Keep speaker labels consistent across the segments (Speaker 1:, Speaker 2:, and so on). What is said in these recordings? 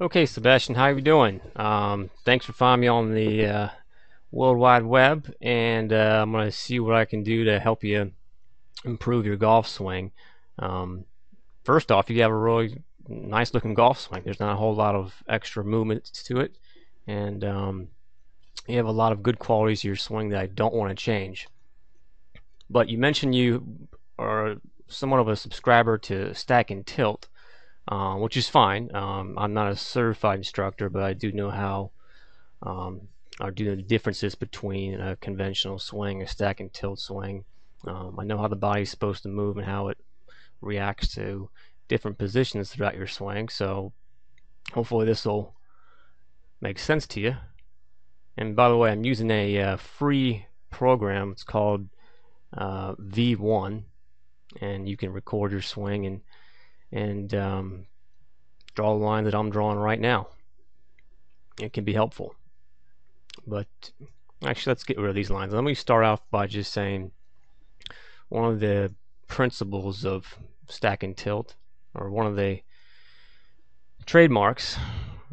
Speaker 1: Okay, Sebastian, how you doing? Thanks for finding me on the World Wide Web, and I'm going to see what I can do to help you improve your golf swing. Um, First off, you have a really nice looking golf swing. There's not a whole lot of extra movement to it, and you have a lot of good qualities to your swing that I don't want to change. But you mentioned you are somewhat of a subscriber to Stack and Tilt, which is fine. I'm not a certified instructor, but I do know how um, or do know the differences between a conventional swing, a stack and tilt swing. I know how the body's supposed to move and how it reacts to different positions throughout your swing. So hopefully this will make sense to you. And by the way, I'm using a free program. It's called V1, and you can record your swing and draw the line that I'm drawing right now. It can be helpful. But actually, let's get rid of these lines. Let me start off by just saying one of the principles of stack and tilt, or one of the trademarks,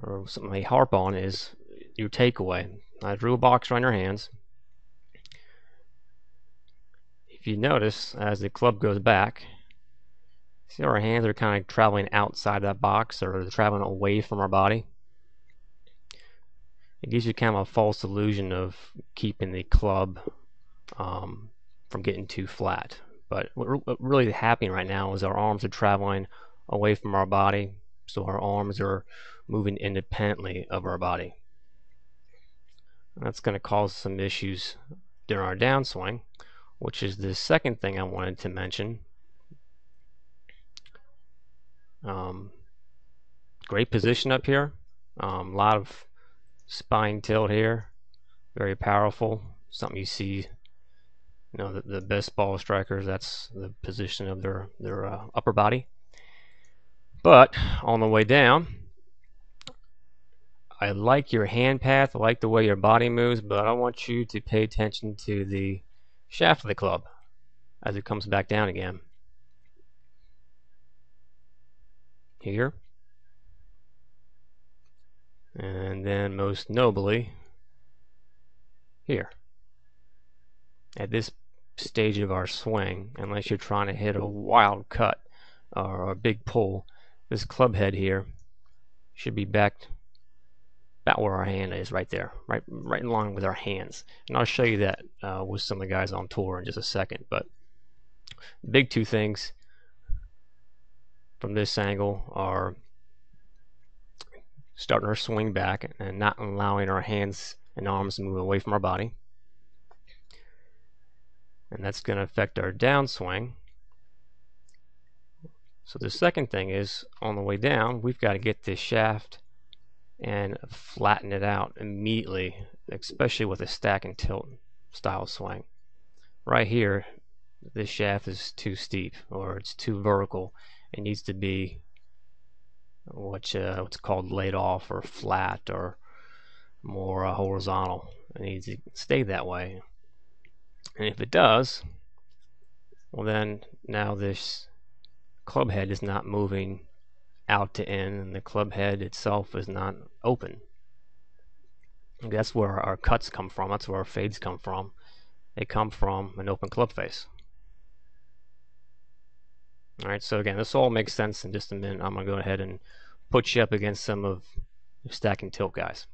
Speaker 1: or something they harp on, is your takeaway. I drew a box around your hands. If you notice, as the club goes back, see how our hands are kind of traveling outside that box, or they're traveling away from our body. It gives you kind of a false illusion of keeping the club from getting too flat. But what really happening right now is our arms are traveling away from our body, so our arms are moving independently of our body. And that's going to cause some issues during our downswing, which is the second thing I wanted to mention. Great position up here. A lot of spine tilt here. Very powerful. Something you see, the best ball strikers, that's the position of their upper body. But on the way down, I like your hand path, I like the way your body moves, but I want you to pay attention to the shaft of the club as it comes back down again. Here. And then most nobly, here. At this stage of our swing, unless you're trying to hit a wild cut or a big pull, this club head here should be back about where our hand is, right there, right in line with our hands. And I'll show you that with some of the guys on tour in just a second. But the big two things from this angle are starting our swing back and not allowing our hands and arms to move away from our body. And that's going to affect our downswing. So the second thing is, on the way down, we've got to get this shaft and flatten it out immediately, especially with a stack and tilt style swing. Right here, this shaft is too steep, or it's too vertical. It needs to be what's called laid off, or flat, or more horizontal. It needs to stay that way. And if it does, well then now this club head is not moving out to in, and the club head itself is not open. And that's where our cuts come from. That's where our fades come from. They come from an open club face. Alright, so again, this all makes sense. In just a minute, I'm going to go ahead and put you up against some of the stack and tilt guys.